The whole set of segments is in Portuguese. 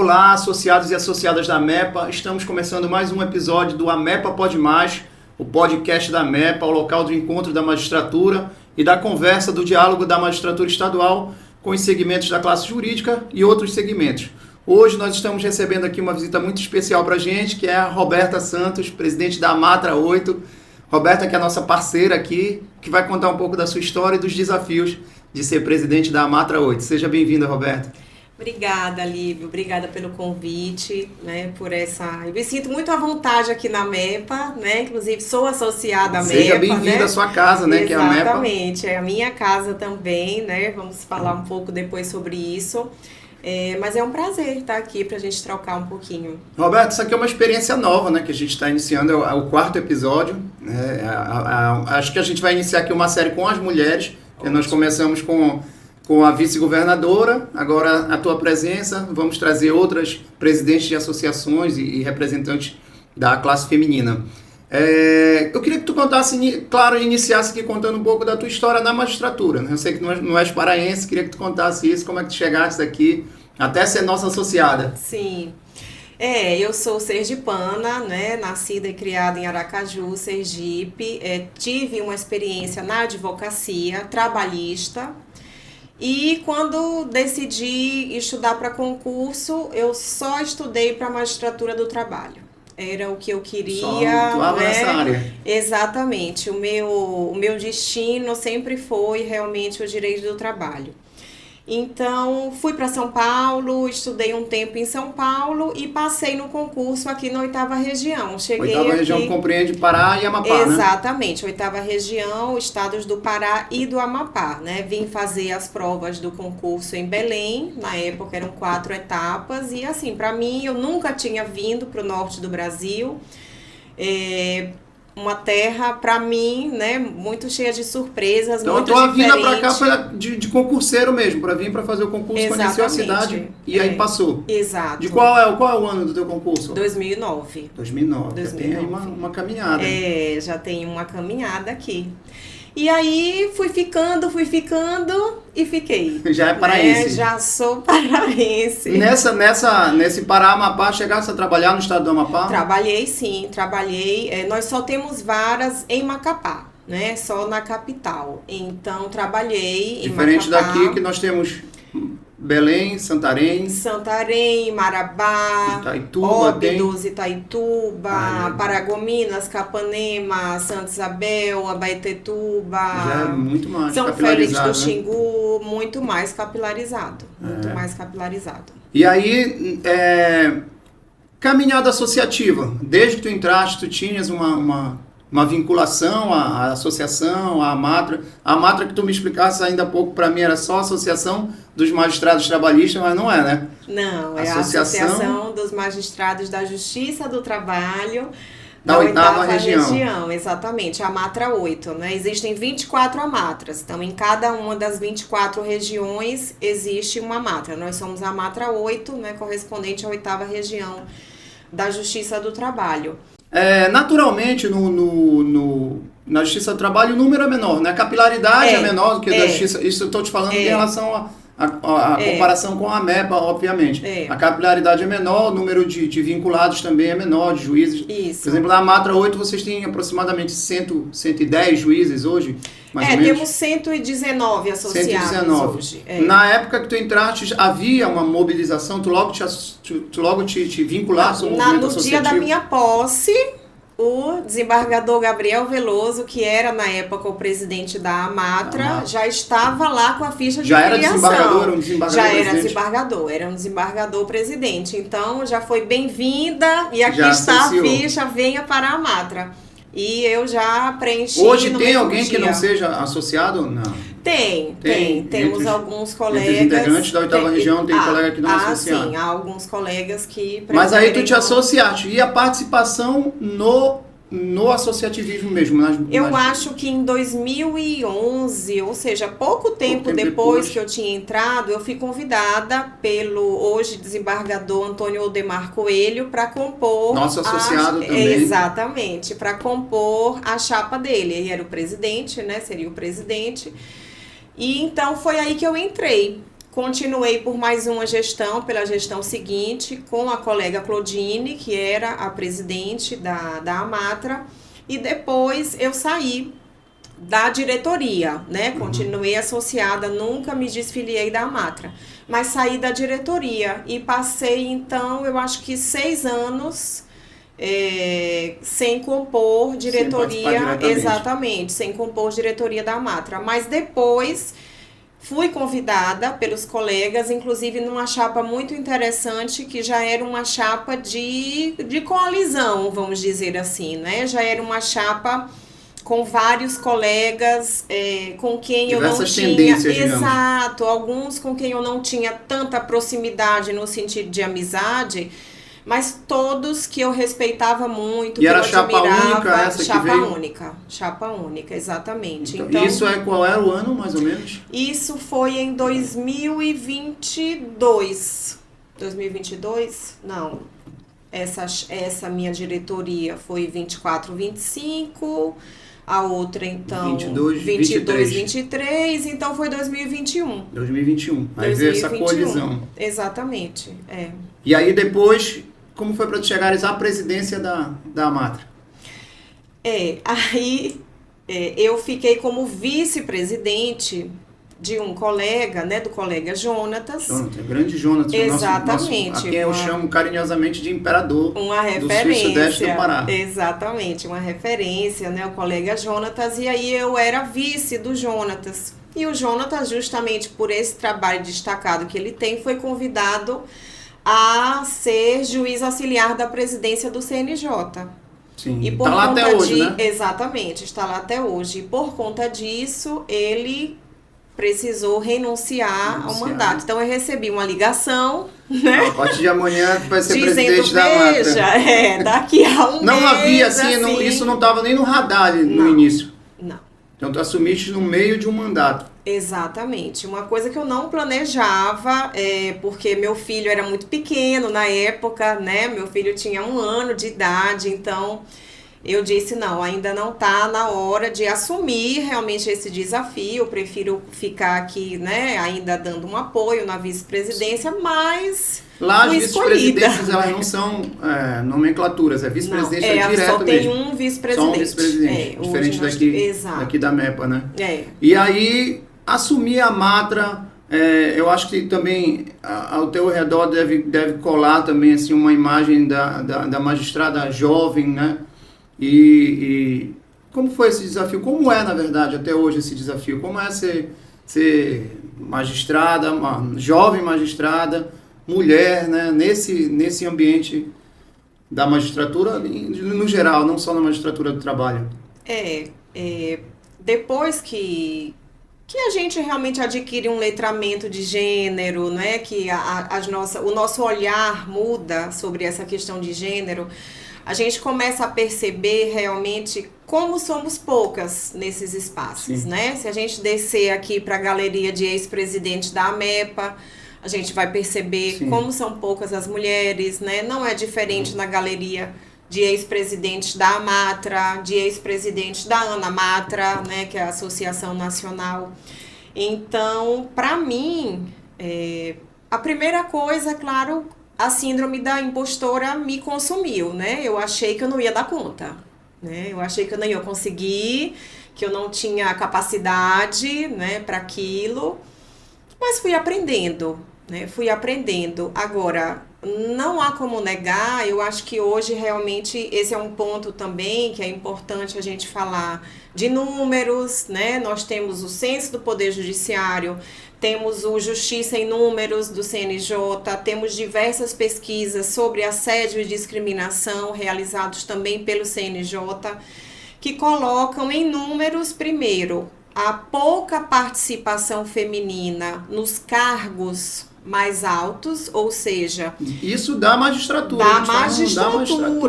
Olá, associados e associadas da AMEPA. Estamos começando mais um episódio do AMEPA Pode Mais, o podcast da AMEPA, o local do encontro da magistratura e da conversa do diálogo da magistratura estadual com os segmentos da classe jurídica e outros segmentos. Hoje nós estamos recebendo aqui uma visita muito especial para a gente, que é a Roberta Santos, presidente da Amatra 8. Roberta, que é a nossa parceira aqui, que vai contar um pouco da sua história e dos desafios de ser presidente da Amatra 8. Seja bem-vinda, Roberta. Obrigada, Lívio. Obrigada pelo convite, né, por essa... Eu me sinto muito à vontade aqui na MEPA, né, inclusive sou associada à MEPA, Seja bem-vinda, né? À sua casa, né, que é a MEPA. Exatamente, é a minha casa também, né, vamos falar um pouco depois sobre isso. Mas é um prazer estar aqui para a gente trocar um pouquinho. Roberto, isso aqui é uma experiência nova, né, que a gente está iniciando, é o quarto episódio. Acho que a gente vai iniciar aqui uma série com as mulheres, que nós começamos com a vice-governadora, agora a tua presença, vamos trazer outras presidentes de associações e representantes da classe feminina. Eu queria que tu contasse, claro, iniciasse aqui contando um pouco da tua história na magistratura, né? Eu sei que não és paraense, queria que tu contasse isso, como é que tu chegaste aqui até ser nossa associada. Sim, eu sou sergipana, né? Nascida e criada em Aracaju, Sergipe, tive uma experiência na advocacia trabalhista. E quando decidi estudar para concurso, eu só estudei para a magistratura do trabalho. Era o que eu queria. Só atuava nessa área. Exatamente. O meu destino sempre foi realmente o direito do trabalho. Então, fui para São Paulo, estudei um tempo em São Paulo e passei no concurso aqui na 8ª região. Cheguei Oitava região compreende Pará e Amapá, né? Exatamente, 8ª região, estados do Pará e do Amapá, né? Vim fazer as provas do concurso em Belém, na época eram 4 etapas, e assim, para mim, eu nunca tinha vindo para o norte do Brasil, uma terra, para mim, né, muito cheia de surpresas, então, muito diferente. Então, a tua vinda para cá foi de concurseiro mesmo, para vir para fazer o concurso, exatamente. Conheceu a cidade e aí passou. Exato. De qual é o ano do teu concurso? 2009. 2009. Já tem aí uma caminhada. Já tem uma caminhada aqui. E aí fui ficando e fiquei. Já é paraense. Já sou paraense. Nesse Pará-Amapá, chegasse a trabalhar no estado do Amapá? Trabalhei sim, trabalhei. Nós só temos varas em Macapá, né? Só na capital. Então trabalhei em Macapá. Diferente daqui que nós temos Belém, Santarém, Marabá, Itaituba, Óbidos, Itaituba, Paragominas, Capanema, Santa Isabel, Abaetetuba, já é muito mais São Félix do né? Xingu, muito mais capilarizado, mais capilarizado. E aí, caminhada associativa, desde que tu entraste, tu tinhas uma vinculação à associação, à Amatra. A Amatra, que tu me explicasse ainda há pouco, para mim era só a Associação dos Magistrados Trabalhistas, mas não é, né? Não, é a Associação dos Magistrados da Justiça do Trabalho da 8ª região. Exatamente, a Amatra 8, né? Existem 24 Amatras, então em cada uma das 24 regiões existe uma Amatra. Nós somos a Amatra 8, né, correspondente à 8ª região da Justiça do Trabalho. Naturalmente, na Justiça do Trabalho, o número é menor, né? A capilaridade é menor do que da Justiça. Isso eu estou te falando em relação à comparação com a MEPA, obviamente. A capilaridade é menor, o número de vinculados também é menor, de juízes. Isso. Por exemplo, na Amatra 8, vocês têm aproximadamente 110 juízes hoje, mais ou menos? Temos 119 associados hoje. Na época que tu entraste, havia uma mobilização, tu logo te vinculaste ao movimento associativo? No dia da minha posse, o desembargador Gabriel Veloso, que era na época o presidente da Amatra, já estava lá com a ficha de filiação. Já era desembargador, um desembargador presidente? Era um desembargador presidente. Então já foi bem-vinda e aqui está a ficha, venha para a Amatra. E eu já preenchi. Hoje tem alguém que não seja associado? Não. Temos alguns colegas. Entre os integrantes da 8ª região, tem colega que não é associado. Sim, há alguns colegas que... Mas aí tu te associaste. E a participação no associativismo mesmo? Eu acho que em 2011, ou seja, pouco tempo depois que eu tinha entrado, eu fui convidada pelo hoje desembargador Antônio Odemar Coelho para compor... Nosso associado também. Exatamente, para compor a chapa dele. Ele era o presidente, né? Seria o presidente. E então foi aí que eu entrei Continuei por mais uma gestão, pela gestão seguinte, com a colega Claudine, que era a presidente da Amatra, e depois eu saí da diretoria, né? Continuei associada, nunca me desfiliei da Amatra, mas saí da diretoria e passei, então, eu acho que 6 anos sem compor diretoria, exatamente, sem compor diretoria da Amatra, mas depois fui convidada pelos colegas, inclusive numa chapa muito interessante, que já era uma chapa de coalizão, vamos dizer assim, né? Já era uma chapa com vários colegas com quem eu não tinha... Exato, alguns com quem eu não tinha tanta proximidade no sentido de amizade, mas todos que eu respeitava muito, que eu admirava. Chapa única, exatamente. Então, isso qual era o ano, mais ou menos? Isso foi em 2022. 2022? Não. Essa minha diretoria foi 24, 25... A outra, então, 22, 23, então foi 2021. 2021, aí veio essa coalizão. Exatamente, E aí depois, como foi para tu chegares à presidência da Amatra? Aí eu fiquei como vice-presidente de um colega, né, do colega Jonatas. Grande Jonatas. Exatamente. A quem eu chamo carinhosamente de imperador. Uma referência. Do Sudeste do Pará. Exatamente, uma referência, né, o colega Jonatas, e aí eu era vice do Jonatas. E o Jonatas, justamente por esse trabalho destacado que ele tem, foi convidado a ser juiz auxiliar da presidência do CNJ. Sim, e por tá lá até hoje, né? Exatamente, está lá até hoje. E por conta disso, ele precisou renunciar ao mandato. Então eu recebi uma ligação, né? A partir de amanhã tu vai ser dizendo, presidente da Amatra. Veja, daqui a um não mês... havia, assim, isso não estava nem no radar no início. Não. Então tu assumiste no meio de um mandato. Exatamente. Uma coisa que eu não planejava, porque meu filho era muito pequeno na época, né? Meu filho tinha 1 ano de idade, então... Eu disse, não, ainda não está na hora de assumir realmente esse desafio, eu prefiro ficar aqui, né, ainda dando um apoio na vice-presidência, mas lá as vice-presidências, elas não são nomenclaturas, vice-presidente direto só tem mesmo. um vice-presidente. Só um vice-presidente, diferente daqui da MEPA, né? E aí, assumir a Amatra, eu acho que também ao teu redor deve colar também assim, uma imagem da magistrada jovem, né? E como foi esse desafio? Como é, na verdade, até hoje esse desafio? Como é ser magistrada, uma jovem magistrada, mulher, né? Nesse ambiente da magistratura, no geral, não só na magistratura do trabalho? Depois que a gente realmente adquire um letramento de gênero, né? Que o nosso olhar muda sobre essa questão de gênero, a gente começa a perceber realmente como somos poucas nesses espaços, Sim. né? Se a gente descer aqui para a galeria de ex-presidente da AMEPA, a gente vai perceber Sim. como são poucas as mulheres, né? Não é diferente na galeria de ex-presidentes da Amatra, de ex-presidentes da ANAMATRA, né? Que é a Associação Nacional. Então, para mim, a primeira coisa, claro, a síndrome da impostora me consumiu, né? Eu achei que eu não ia dar conta, né? Eu achei que eu não ia conseguir, que eu não tinha capacidade, né, para aquilo, mas fui aprendendo, né? Fui aprendendo. Agora, não há como negar, eu acho que hoje realmente esse é um ponto também que é importante a gente falar de números, né? Nós temos o Censo do Poder Judiciário, temos o Justiça em Números do CNJ, temos diversas pesquisas sobre assédio e discriminação realizados também pelo CNJ, que colocam em números, primeiro, a pouca participação feminina nos cargos mais altos, ou seja... Isso da magistratura.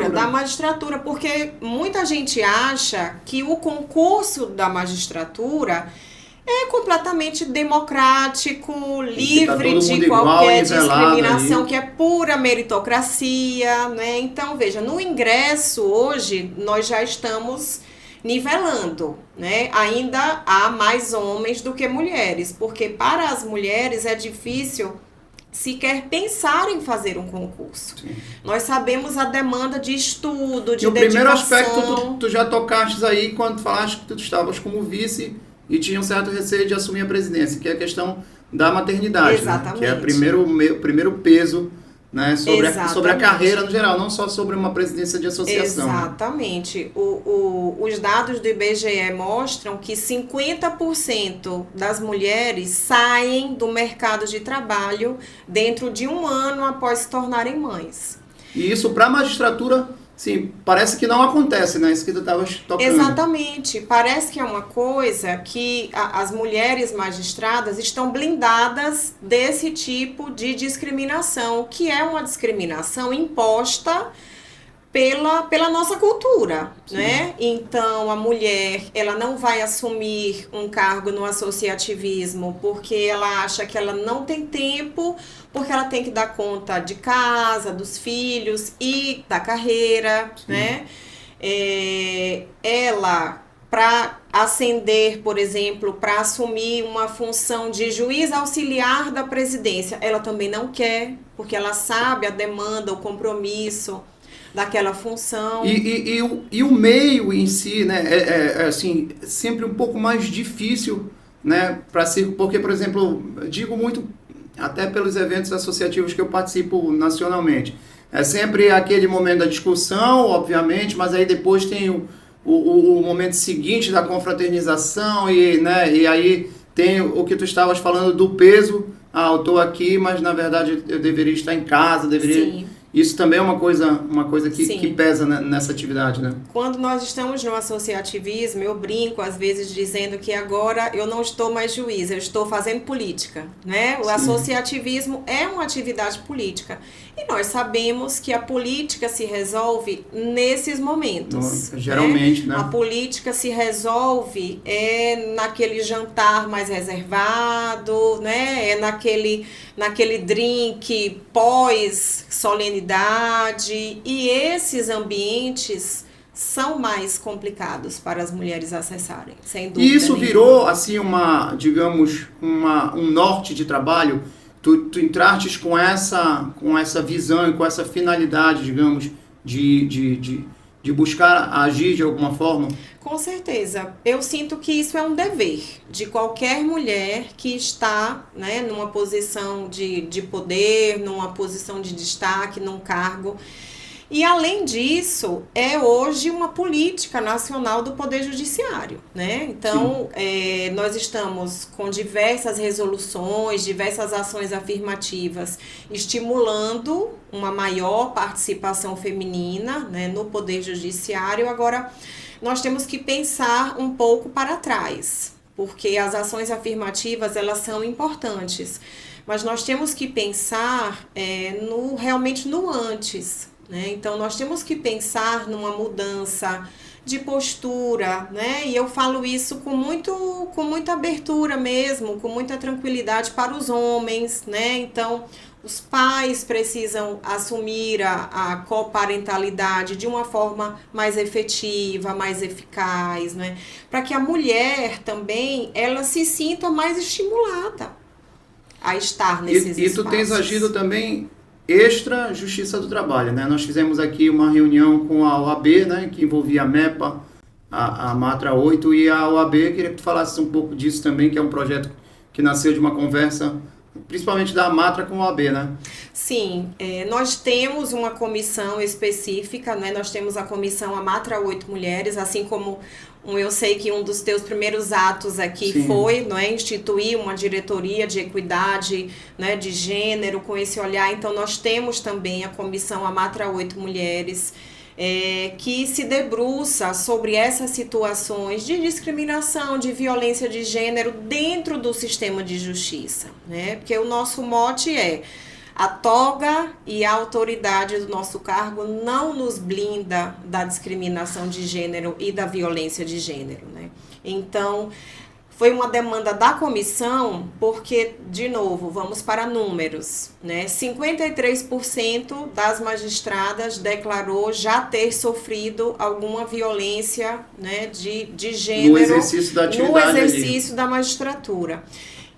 Da magistratura, porque muita gente acha que o concurso da magistratura é completamente democrático, livre de qualquer discriminação, que é pura meritocracia, né? Então, veja, no ingresso hoje, nós já estamos nivelando, né? Ainda há mais homens do que mulheres, porque para as mulheres é difícil sequer pensar em fazer um concurso. Sim. Nós sabemos a demanda de estudo, de e o primeiro dedicação. aspecto, tu já tocaste aí quando falaste que tu estavas como vice e tinha um certo receio de assumir a presidência, que é a questão da maternidade, né? Que é o primeiro peso, né, sobre a carreira no geral, não só sobre uma presidência de associação. Exatamente. Né? Os dados do IBGE mostram que 50% das mulheres saem do mercado de trabalho dentro de 1 ano após se tornarem mães. E isso para a magistratura, sim, parece que não acontece, né? Isso que tu estavas tocando. Exatamente. Parece que é uma coisa que as mulheres magistradas estão blindadas desse tipo de discriminação, que é uma discriminação imposta pela nossa cultura, né? Então, a mulher, ela não vai assumir um cargo no associativismo porque ela acha que ela não tem tempo, porque ela tem que dar conta de casa, dos filhos e da carreira, né? Ela, para ascender, por exemplo, para assumir uma função de juiz auxiliar da presidência, ela também não quer, porque ela sabe a demanda, o compromisso daquela função. E o meio em si, né, assim, sempre um pouco mais difícil, né, porque, por exemplo, digo muito, até pelos eventos associativos que eu participo nacionalmente, é sempre aquele momento da discussão, obviamente, mas aí depois tem o momento seguinte da confraternização né, e aí tem o que tu estavas falando do peso, eu estou aqui, mas na verdade eu deveria estar em casa, deveria... Sim. Isso também é uma coisa que pesa nessa atividade, né? Quando nós estamos no associativismo, eu brinco às vezes dizendo que agora eu não estou mais juiz, eu estou fazendo política, né? O associativismo é uma atividade política. E nós sabemos que a política se resolve nesses momentos. Geralmente, né? A política se resolve naquele jantar mais reservado, né? Naquele drink pós-solenidade. E esses ambientes são mais complicados para as mulheres acessarem, sem dúvida. E isso virou, assim, um norte de trabalho? Tu entrastes com essa visão e com essa finalidade, digamos, de buscar agir de alguma forma? Com certeza. Eu sinto que isso é um dever de qualquer mulher que está, né, numa posição de poder, numa posição de destaque, num cargo. E, além disso, é hoje uma política nacional do Poder Judiciário, né? Então, nós estamos com diversas resoluções, diversas ações afirmativas, estimulando uma maior participação feminina, né, no Poder Judiciário. Agora, nós temos que pensar um pouco para trás, porque as ações afirmativas, elas são importantes, mas nós temos que pensar realmente no antes, né? Então, nós temos que pensar numa mudança de postura, né? E eu falo isso com muita abertura mesmo, com muita tranquilidade para os homens, né? Então, os pais precisam assumir a coparentalidade de uma forma mais efetiva, mais eficaz, né? Para que a mulher também, ela se sinta mais estimulada a estar nesses espaços. E tu tens agido também extra Justiça do Trabalho, né? Nós fizemos aqui uma reunião com a OAB, né, que envolvia a MEPA, a Matra 8 e a OAB. Queria que tu falasses um pouco disso também, que é um projeto que nasceu de uma conversa, principalmente da Matra com a OAB, né? Sim, nós temos uma comissão específica, né? Nós temos a comissão Amatra 8 Mulheres, assim como eu sei que um dos teus primeiros atos aqui Sim. foi, não é, instituir uma diretoria de equidade, né, de gênero, com esse olhar. Então, nós temos também a comissão Amatra 8 Mulheres, que se debruça sobre essas situações de discriminação, de violência de gênero dentro do sistema de justiça, né? Porque o nosso mote é: a toga e a autoridade do nosso cargo não nos blinda da discriminação de gênero e da violência de gênero, né? Então, Foi uma demanda da comissão, porque, de novo, vamos para números, né? 53% das magistradas declarou já ter sofrido alguma violência, né, de gênero no exercício da atividade, no exercício da magistratura.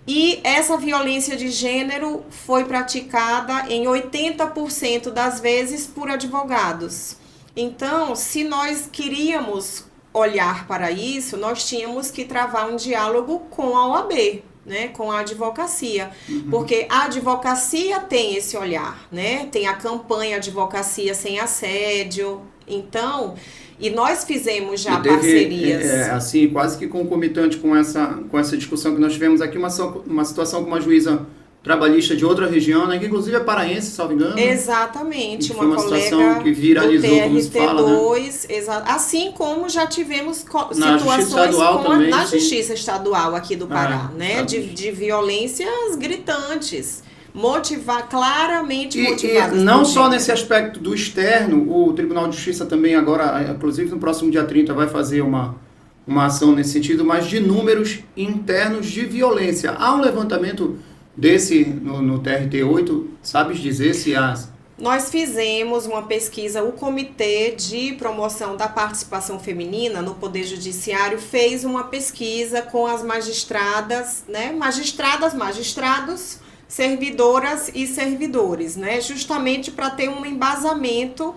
E essa violência de gênero foi praticada em 80% das vezes por advogados. Então, se nós queríamos olhar para isso, nós tínhamos que travar um diálogo com a OAB, né, com a advocacia, porque a advocacia tem esse olhar, né, tem a campanha Advocacia Sem Assédio, então, e nós fizemos já parcerias. Assim, quase que concomitante com essa discussão que nós tivemos aqui, uma situação com uma juíza trabalhista de outra região, né, que inclusive é paraense, salvo engano. Exatamente, uma colega que viralizou, do TRT2, como se fala, né? Assim como já tivemos situações na Justiça Estadual aqui do Pará, né, de violências gritantes, claramente motivadas. E não só nesse aspecto do externo, o Tribunal de Justiça também agora, inclusive no próximo dia 30, vai fazer uma ação nesse sentido, mas de números internos de violência. Há um levantamento desse no TRT8, sabes dizer se há? Nós fizemos uma pesquisa, o Comitê de Promoção da Participação Feminina no Poder Judiciário fez uma pesquisa com as magistradas, né, magistrados, servidoras e servidores, né, justamente para ter um embasamento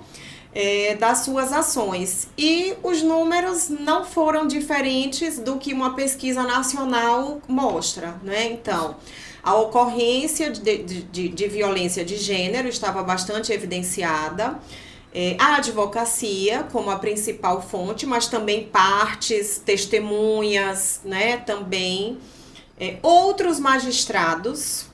das suas ações. E os números não foram diferentes do que uma pesquisa nacional mostra, né, então... A ocorrência de violência de gênero estava bastante evidenciada. A advocacia como a principal fonte, mas também partes, testemunhas, né, também. Outros magistrados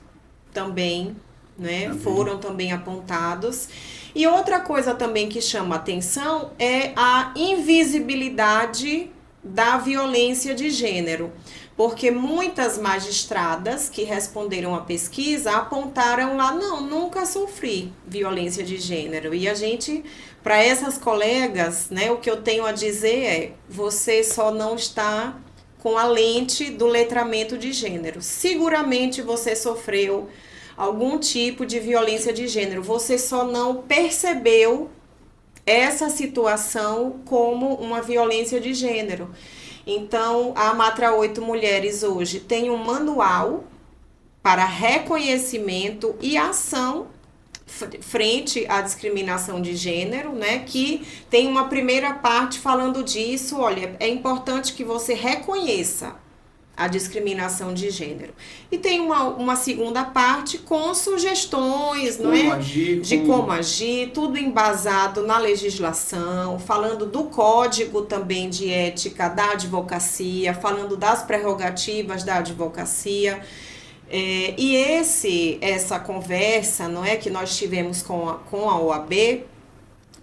também, né, foram também apontados. E outra coisa também que chama atenção é a invisibilidade da violência de gênero. Porque muitas magistradas que responderam à pesquisa apontaram lá, não, nunca sofri violência de gênero. E a gente, para essas colegas, né, o que eu tenho a dizer é, você só não está com a lente do letramento de gênero. Seguramente você sofreu algum tipo de violência de gênero, você só não percebeu essa situação como uma violência de gênero. Então, a Matra 8 Mulheres hoje tem um manual para reconhecimento e ação frente à discriminação de gênero, né? Que tem uma primeira parte falando disso, olha, é importante que você reconheça a discriminação de gênero. E tem uma segunda parte com sugestões, não é? De como agir, tudo embasado na legislação, falando do código também de ética da advocacia, falando das prerrogativas da advocacia. E essa conversa, não é, que nós tivemos com a OAB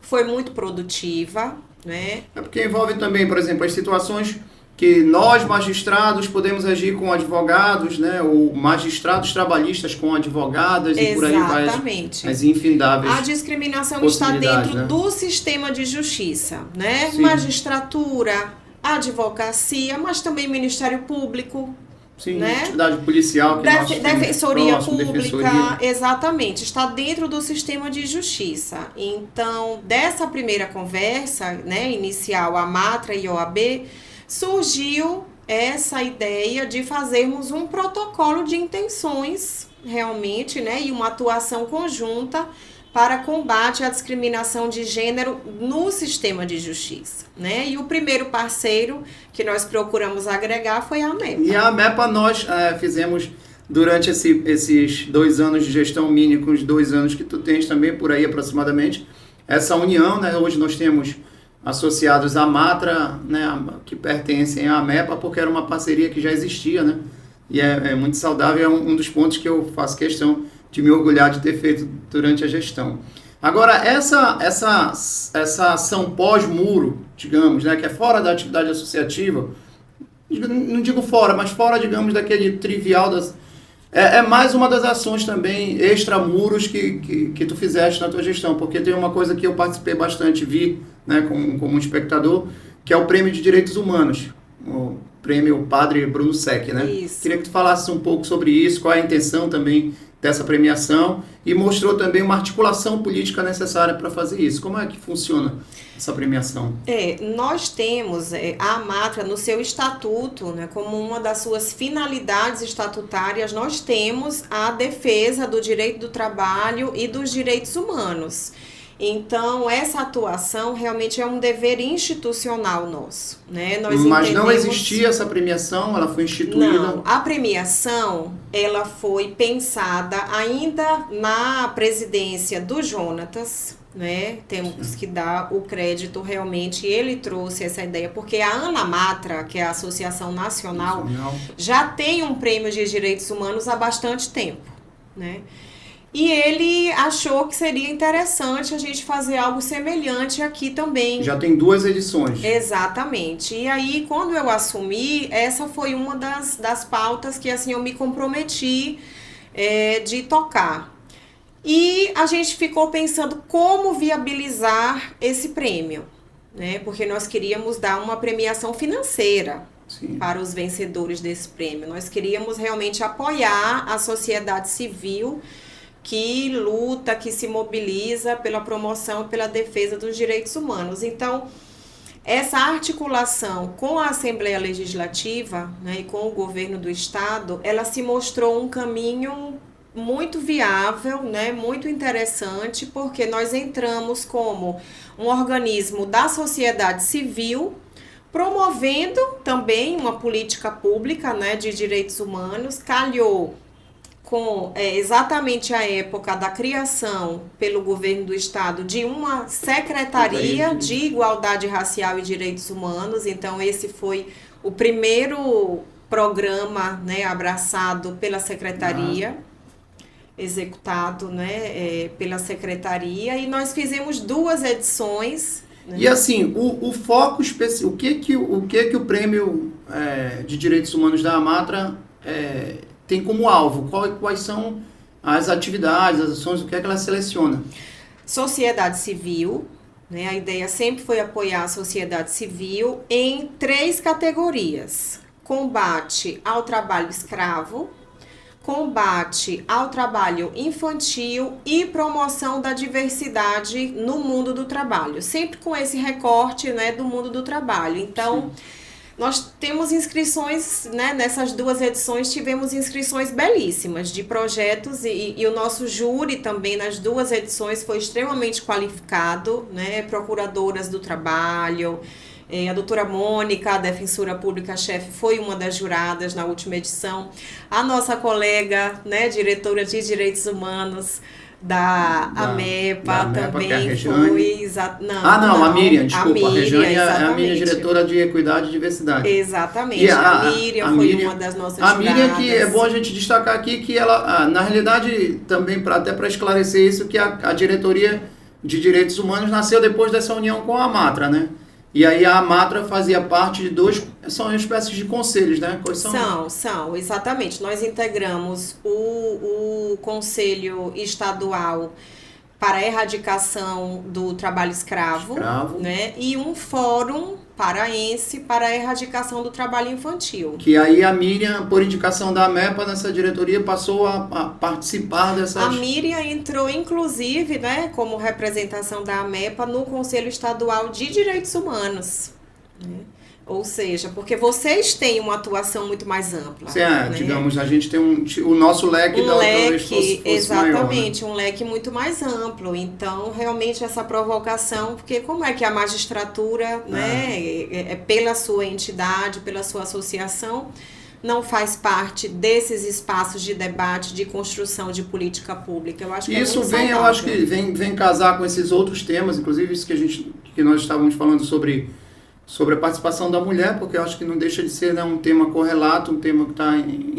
foi muito produtiva, né? É porque envolve também, por exemplo, as situações que nós, magistrados, podemos agir com advogados, né? Ou magistrados trabalhistas com advogadas. Exatamente. E por aí vai as infindáveis. A discriminação está dentro, né, do sistema de justiça, né? Sim. Magistratura, advocacia, mas também Ministério Público. Sim, né? Atividade policial. Que Defensoria Pública, exatamente, está dentro do sistema de justiça. Então, dessa primeira conversa, né, inicial, a Matra e a OAB, surgiu essa ideia de fazermos um protocolo de intenções, realmente, né, e uma atuação conjunta para combate à discriminação de gênero no sistema de justiça, né? E o primeiro parceiro que nós procuramos agregar foi a AMEPA. E a AMEPA nós fizemos durante esses 2 anos de gestão mínima, com os 2 anos que tu tens também, por aí aproximadamente, essa união, né? Hoje nós temos associados à Matra, né, que pertencem à AMEPA, porque era uma parceria que já existia, né? E é muito saudável, é um dos pontos que eu faço questão de me orgulhar de ter feito durante a gestão. Agora, essa ação pós-muro, digamos, né, que é fora da atividade associativa, não digo fora, mas fora, digamos, daquele trivial é mais uma das ações também extramuros que tu fizeste na tua gestão, porque tem uma coisa que eu participei bastante, vi, né, como um espectador, que é o Prêmio de Direitos Humanos. prêmio Padre Bruno Sec, né? Isso. Queria que tu falasse um pouco sobre isso, qual é a intenção também dessa premiação e mostrou também uma articulação política necessária para fazer isso. Como é que funciona essa premiação? Nós temos a Amatra no seu estatuto, né, como uma das suas finalidades estatutárias, nós temos a defesa do direito do trabalho e dos direitos humanos. Então, essa atuação realmente é um dever institucional nosso, né? Mas não existia essa premiação, ela foi instituída? Não, a premiação, ela foi pensada ainda na presidência do Jonatas, né? Temos que dar o crédito, realmente, ele trouxe essa ideia, porque a ANAMATRA, que é a Associação Nacional, já tem um prêmio de direitos humanos há bastante tempo, né? E ele achou que seria interessante a gente fazer algo semelhante aqui também. Já tem 2 edições. Exatamente. E aí, quando eu assumi, essa foi uma das pautas que assim eu me comprometi de tocar. E a gente ficou pensando como viabilizar esse prêmio, né? Porque nós queríamos dar uma premiação financeira. Sim. Para os vencedores desse prêmio. Nós queríamos realmente apoiar a sociedade civil que luta, que se mobiliza pela promoção e pela defesa dos direitos humanos. Então, essa articulação com a Assembleia Legislativa, né, e com o governo do Estado, ela se mostrou um caminho muito viável, né, muito interessante, porque nós entramos como um organismo da sociedade civil, promovendo também uma política pública, né, de direitos humanos. Calhou com exatamente a época da criação pelo governo do estado de uma secretaria de igualdade racial e direitos humanos. Então esse foi o primeiro programa, né, abraçado pela secretaria, executado, né, pela secretaria, e nós fizemos 2 edições. Né? E assim, o foco específico, o que o prêmio de direitos humanos da Amatra tem como alvo? Quais são as atividades, as ações, o que é que ela seleciona? Sociedade civil, né? A ideia sempre foi apoiar a sociedade civil em 3 categorias: combate ao trabalho escravo, combate ao trabalho infantil e promoção da diversidade no mundo do trabalho. Sempre com esse recorte, né, do mundo do trabalho. Então, nós temos inscrições, né, nessas 2 edições tivemos inscrições belíssimas de projetos e o nosso júri também nas 2 edições foi extremamente qualificado, né, procuradoras do trabalho, a doutora Mônica, a defensora pública-chefe, foi uma das juradas na última edição, a nossa colega, né, diretora de direitos humanos da AMEPA também foi... a Miriam, desculpa. A Rejane é a minha diretora de Equidade e Diversidade. Exatamente. E a Miriam foi uma das nossas juradas. A Miriam, que é bom a gente destacar aqui, que ela, na realidade, também até para esclarecer isso, que a diretoria de Direitos Humanos nasceu depois dessa união com a Amatra, né? E aí a Amatra fazia parte de 2, são espécies de conselhos, né? Quais são? São, exatamente. Nós integramos o Conselho Estadual para a Erradicação do Trabalho Escravo. Né? E um Fórum Paraense para a Erradicação do Trabalho Infantil. Que aí a Miriam, por indicação da AMEPA, nessa diretoria, passou a participar dessas... A Miriam entrou, inclusive, né, como representação da AMEPA no Conselho Estadual de Direitos Humanos. Né? Ou seja, porque vocês têm uma atuação muito mais ampla. Sim, né? Digamos, a gente tem o nosso leque talvez fosse exatamente, maior, né? Um leque muito mais amplo. Então, realmente, essa provocação, porque como é que a magistratura, né, pela sua entidade, pela sua associação, não faz parte desses espaços de debate, de construção de política pública? Eu acho que isso eu acho que vem casar com esses outros temas, inclusive isso que nós estávamos falando sobre a participação da mulher, porque eu acho que não deixa de ser, né, um tema correlato, um tema que está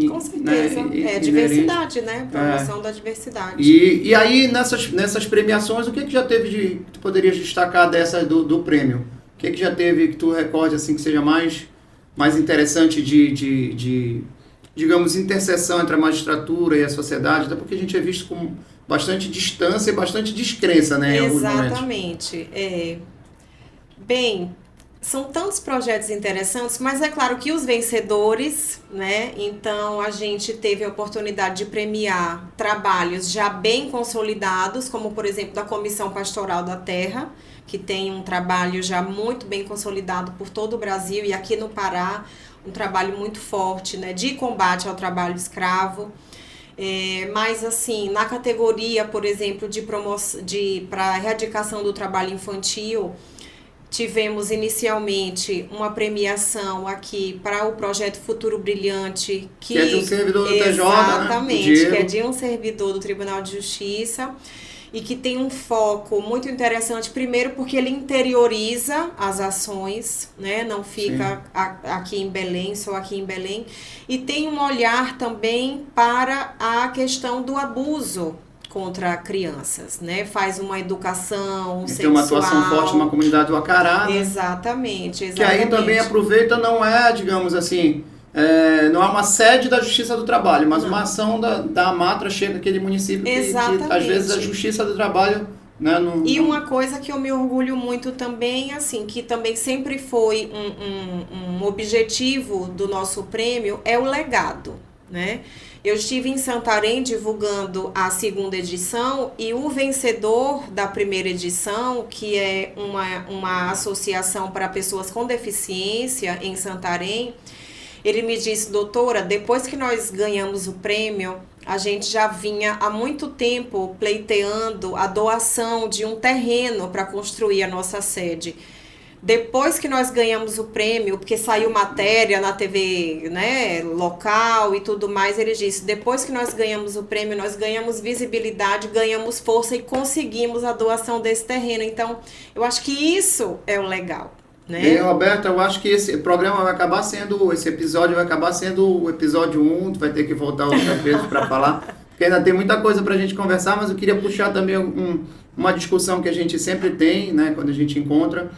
com certeza, diversidade, né? Promoção da diversidade. E aí, nessas premiações, o que já teve que tu poderias destacar dessa do prêmio? O que já teve que tu recorde, assim, que seja mais interessante de digamos, interseção entre a magistratura e a sociedade, até porque a gente é visto com bastante distância e bastante descrença, né? Exatamente. Bem, são tantos projetos interessantes, mas é claro que os vencedores, né? Então a gente teve a oportunidade de premiar trabalhos já bem consolidados, como por exemplo da Comissão Pastoral da Terra, que tem um trabalho já muito bem consolidado por todo o Brasil e aqui no Pará, um trabalho muito forte, né, de combate ao trabalho escravo. Mas assim, na categoria, por exemplo, para a erradicação do trabalho infantil, tivemos inicialmente uma premiação aqui para o projeto Futuro Brilhante, que é de um servidor do TJ, exatamente, né? Que é de um servidor do Tribunal de Justiça e que tem um foco muito interessante, primeiro porque ele interioriza as ações, né? Não fica aqui em Belém, só aqui em Belém, e tem um olhar também para a questão do abuso contra crianças, né? Faz uma educação sexual. Tem uma atuação forte na comunidade do Acará. Exatamente. Que aí também aproveita, não é, digamos assim, não é uma sede da Justiça do Trabalho, mas uma ação da Amatra chega àquele município que às vezes a Justiça do Trabalho... Né, e uma coisa que eu me orgulho muito também, assim, que também sempre foi um objetivo do nosso prêmio, é o legado, né? Eu estive em Santarém divulgando a segunda edição e o vencedor da primeira edição, que é uma associação para pessoas com deficiência em Santarém, ele me disse: doutora, depois que nós ganhamos o prêmio, a gente já vinha há muito tempo pleiteando a doação de um terreno para construir a nossa sede. Depois que nós ganhamos o prêmio, porque saiu matéria na TV, né, local e tudo mais, ele disse: depois que nós ganhamos o prêmio, nós ganhamos visibilidade, ganhamos força e conseguimos a doação desse terreno. Então, eu acho que isso é o legal, né? Roberta, eu acho que esse programa vai acabar sendo, esse episódio vai acabar sendo o episódio 1, tu vai ter que voltar outra vez para falar, porque ainda tem muita coisa para a gente conversar, mas eu queria puxar também uma discussão que a gente sempre tem, né, quando a gente encontra.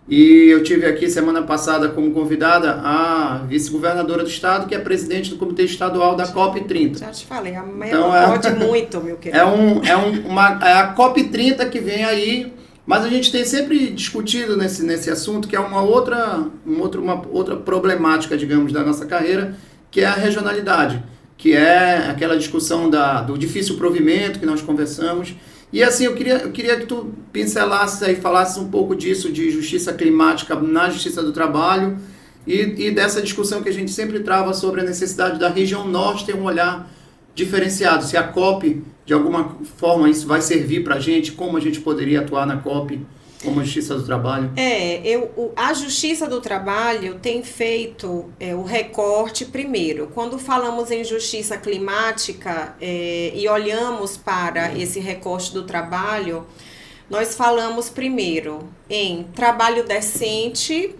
E eu tive aqui semana passada como convidada a vice-governadora do estado, que é presidente do Comitê Estadual da COP30. Já te falei, então, pode muito, meu querido. É a COP30 que vem aí, mas a gente tem sempre discutido nesse assunto, que é uma outra problemática, digamos, da nossa carreira, que é a regionalidade, que é aquela discussão do difícil provimento que nós conversamos. E assim, eu queria que tu pincelasse aí, falasses um pouco disso, de justiça climática na Justiça do Trabalho e dessa discussão que a gente sempre trava sobre a necessidade da região norte ter um olhar diferenciado. Se a COP, de alguma forma, isso vai servir para a gente, como a gente poderia atuar na COP como a Justiça do Trabalho? A Justiça do Trabalho tem feito o recorte primeiro. Quando falamos em justiça climática e olhamos para esse recorte do trabalho, nós falamos primeiro em trabalho decente,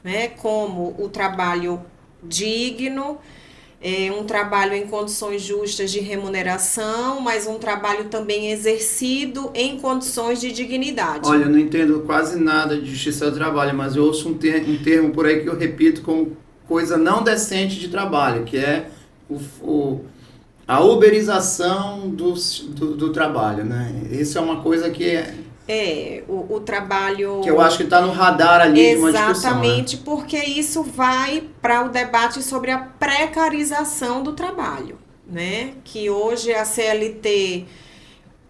né, como o trabalho digno, um trabalho em condições justas de remuneração, mas um trabalho também exercido em condições de dignidade. Olha, eu não entendo quase nada de justiça do trabalho, mas eu ouço um termo por aí que eu repito como coisa não decente de trabalho, que é a uberização do trabalho, né? Isso é uma coisa que o trabalho... Que eu acho que está no radar ali de uma discussão. Exatamente, né? Porque isso vai para o debate sobre a precarização do trabalho, né? Que hoje a CLT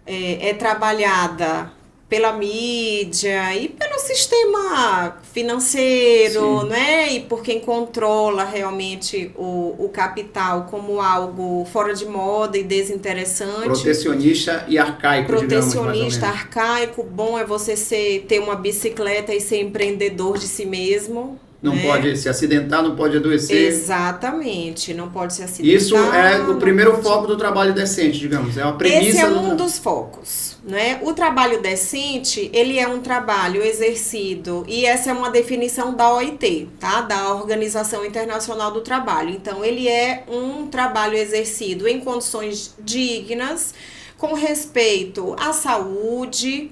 é trabalhada pela mídia e pelo sistema financeiro, né? E por quem controla realmente o capital como algo fora de moda e desinteressante. Protecionista e arcaico, Protecionista, arcaico. Bom é você ter uma bicicleta e ser empreendedor de si mesmo. Não pode se acidentar, não pode adoecer. Exatamente, não pode se acidentar. Isso é o primeiro foco do trabalho decente, digamos. É uma premissa. Esse é um dos focos, né? O trabalho decente, ele é um trabalho exercido, e essa é uma definição da OIT, tá? Da Organização Internacional do Trabalho. Então, ele é um trabalho exercido em condições dignas, com respeito à saúde,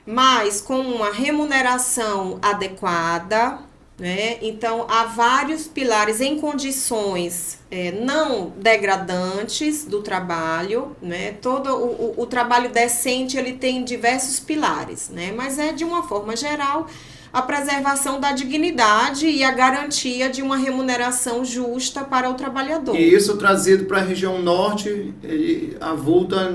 mas com uma remuneração adequada, né? Então, há vários pilares em condições não degradantes do trabalho, né? Todo o trabalho decente, ele tem diversos pilares, né? Mas de uma forma geral, a preservação da dignidade e a garantia de uma remuneração justa para o trabalhador. E isso trazido para a região norte, ele avulta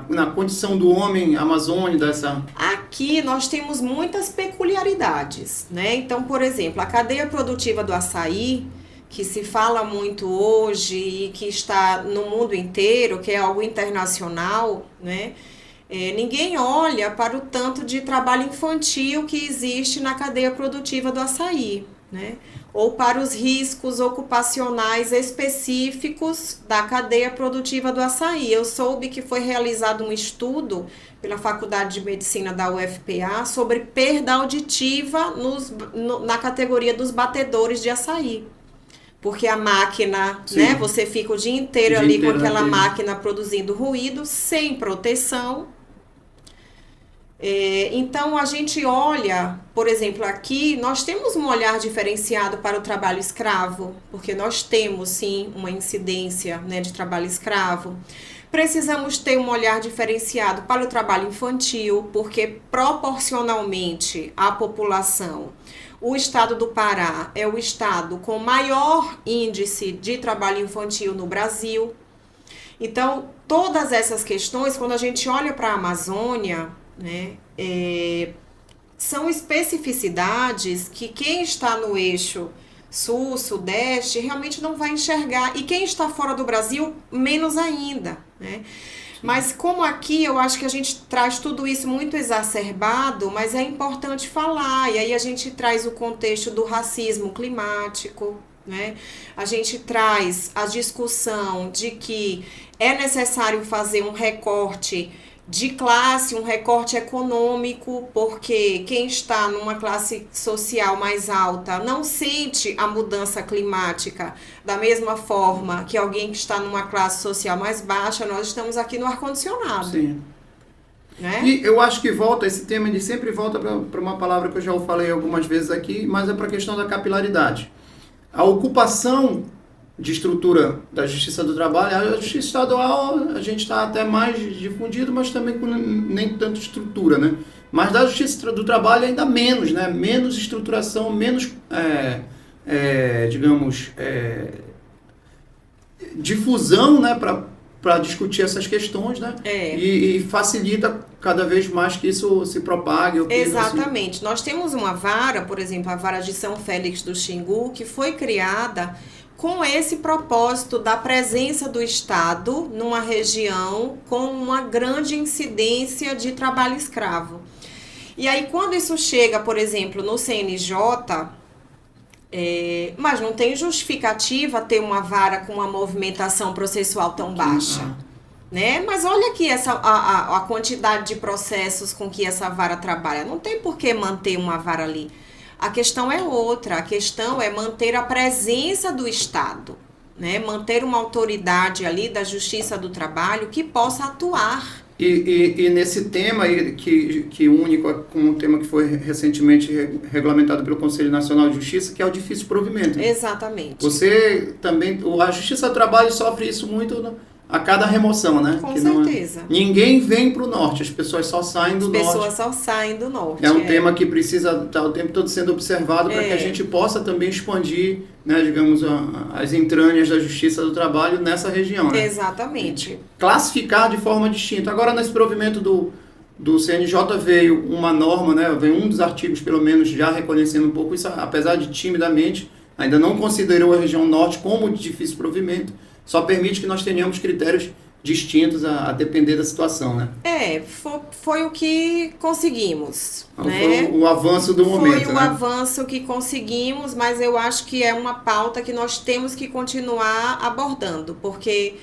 na condição do homem amazônico dessa... Aqui nós temos muitas peculiaridades, né? Então, por exemplo, a cadeia produtiva do açaí, que se fala muito hoje e que está no mundo inteiro, que é algo internacional, né? Ninguém olha para o tanto de trabalho infantil que existe na cadeia produtiva do açaí, né? Ou para os riscos ocupacionais específicos da cadeia produtiva do açaí. Eu soube que foi realizado um estudo pela Faculdade de Medicina da UFPA sobre perda auditiva na categoria dos batedores de açaí. Porque a máquina, né, você fica o dia inteiro ali com aquela máquina produzindo ruído, sem proteção. Então, a gente olha, por exemplo, aqui, nós temos um olhar diferenciado para o trabalho escravo, porque nós temos, sim, uma incidência, né, de trabalho escravo. Precisamos ter um olhar diferenciado para o trabalho infantil, porque proporcionalmente à população, o estado do Pará é o estado com maior índice de trabalho infantil no Brasil. Então, todas essas questões, quando a gente olha para a Amazônia, né, são especificidades que quem está no eixo sul, sudeste, realmente não vai enxergar. E quem está fora do Brasil, menos ainda, né? Mas como aqui eu acho que a gente traz tudo isso muito exacerbado, mas é importante falar, e aí a gente traz o contexto do racismo climático, né? A gente traz a discussão de que é necessário fazer um recorte de classe, um recorte econômico, porque quem está numa classe social mais alta não sente a mudança climática da mesma forma que alguém que está numa classe social mais baixa. Nós estamos aqui no ar-condicionado. Sim. Né? E eu acho que esse tema ele sempre volta para uma palavra que eu já falei algumas vezes aqui, mas é para a questão da capilaridade. A ocupação de estrutura da Justiça do Trabalho, a Justiça Estadual a gente está até mais difundido, mas também com nem tanta estrutura, né? Mas da Justiça do Trabalho ainda menos, né? Menos estruturação, menos, difusão, né? Para discutir essas questões, né? E facilita cada vez mais que isso se propague. Exatamente. Nós temos uma vara, por exemplo, a vara de São Félix do Xingu, que foi criada com esse propósito da presença do Estado numa região com uma grande incidência de trabalho escravo. E aí, quando isso chega, por exemplo, no CNJ, mas não tem justificativa ter uma vara com uma movimentação processual tão baixa. Né? Mas olha aqui a quantidade de processos com que essa vara trabalha. Não tem por que manter uma vara ali. A questão é outra, a questão é manter a presença do Estado, né? Manter uma autoridade ali da Justiça do Trabalho que possa atuar. E nesse tema que une com um tema que foi recentemente regulamentado pelo Conselho Nacional de Justiça, que é o difícil provimento. Exatamente. Você também, a Justiça do Trabalho sofre isso muito a cada remoção, né? Com certeza. Ninguém vem para o norte, as pessoas só saem do norte. As pessoas só saem do norte. É um tema que precisa estar o tempo todo sendo observado para que a gente possa também expandir, né, digamos, as entranhas da Justiça do Trabalho nessa região. Né? Exatamente. Classificar de forma distinta. Agora, nesse provimento do CNJ veio uma norma, né, veio um dos artigos, pelo menos, já reconhecendo um pouco isso, apesar de timidamente, ainda não considerou a região norte como de difícil provimento. Só permite que nós tenhamos critérios distintos a depender da situação, né? Foi o que conseguimos. Então, né? Foi o avanço do momento, Foi o avanço que conseguimos, mas eu acho que é uma pauta que nós temos que continuar abordando, porque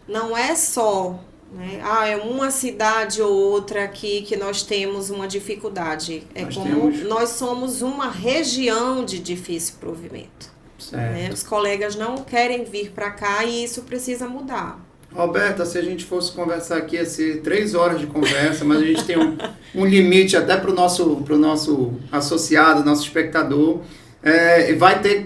não é só, né? É uma cidade ou outra aqui que nós temos uma dificuldade. Nós somos uma região de difícil provimento. Né? Os colegas não querem vir para cá e isso precisa mudar. Roberta, se a gente fosse conversar aqui, ia ser 3 horas de conversa, mas a gente tem um limite até para o nosso associado, nosso espectador.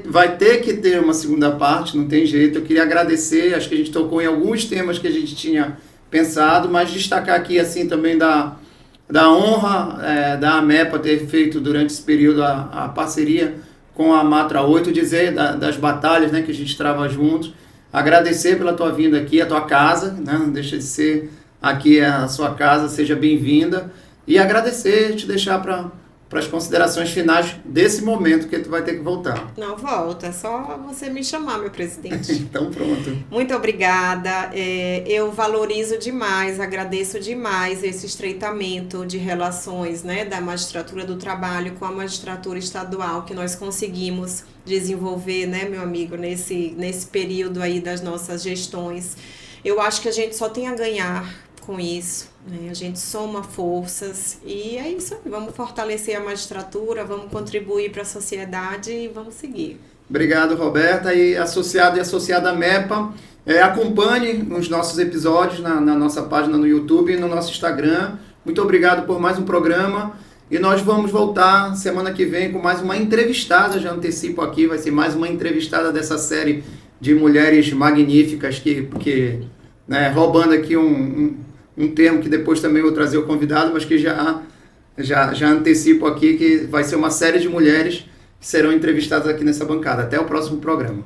Vai ter que ter uma segunda parte, não tem jeito. Eu queria agradecer, acho que a gente tocou em alguns temas que a gente tinha pensado, mas destacar aqui assim também da honra da AMEPA ter feito durante esse período a parceria com a Matra 8, dizer das batalhas, né, que a gente trava juntos, agradecer pela tua vinda aqui, a tua casa, né, não deixa de ser aqui a sua casa, seja bem-vinda, e agradecer, te deixar para as considerações finais desse momento que tu vai ter que voltar. Não, volta, é só você me chamar, meu presidente. Então pronto. Muito obrigada, eu valorizo demais, agradeço demais esse estreitamento de relações, né, da magistratura do trabalho com a magistratura estadual que nós conseguimos desenvolver, né, meu amigo, nesse período aí das nossas gestões. Eu acho que a gente só tem a ganhar com isso, né? A gente soma forças e é isso aí, vamos fortalecer a magistratura, vamos contribuir para a sociedade e vamos seguir. Obrigado, Roberta, e associado e associada à MEPA, acompanhe os nossos episódios na nossa página no YouTube e no nosso Instagram. Muito obrigado por mais um programa e nós vamos voltar semana que vem com mais uma entrevistada, já antecipo aqui, vai ser mais uma entrevistada dessa série de mulheres magníficas que né, roubando aqui um termo que depois também vou trazer o convidado, mas que já antecipo aqui que vai ser uma série de mulheres que serão entrevistadas aqui nessa bancada. Até o próximo programa.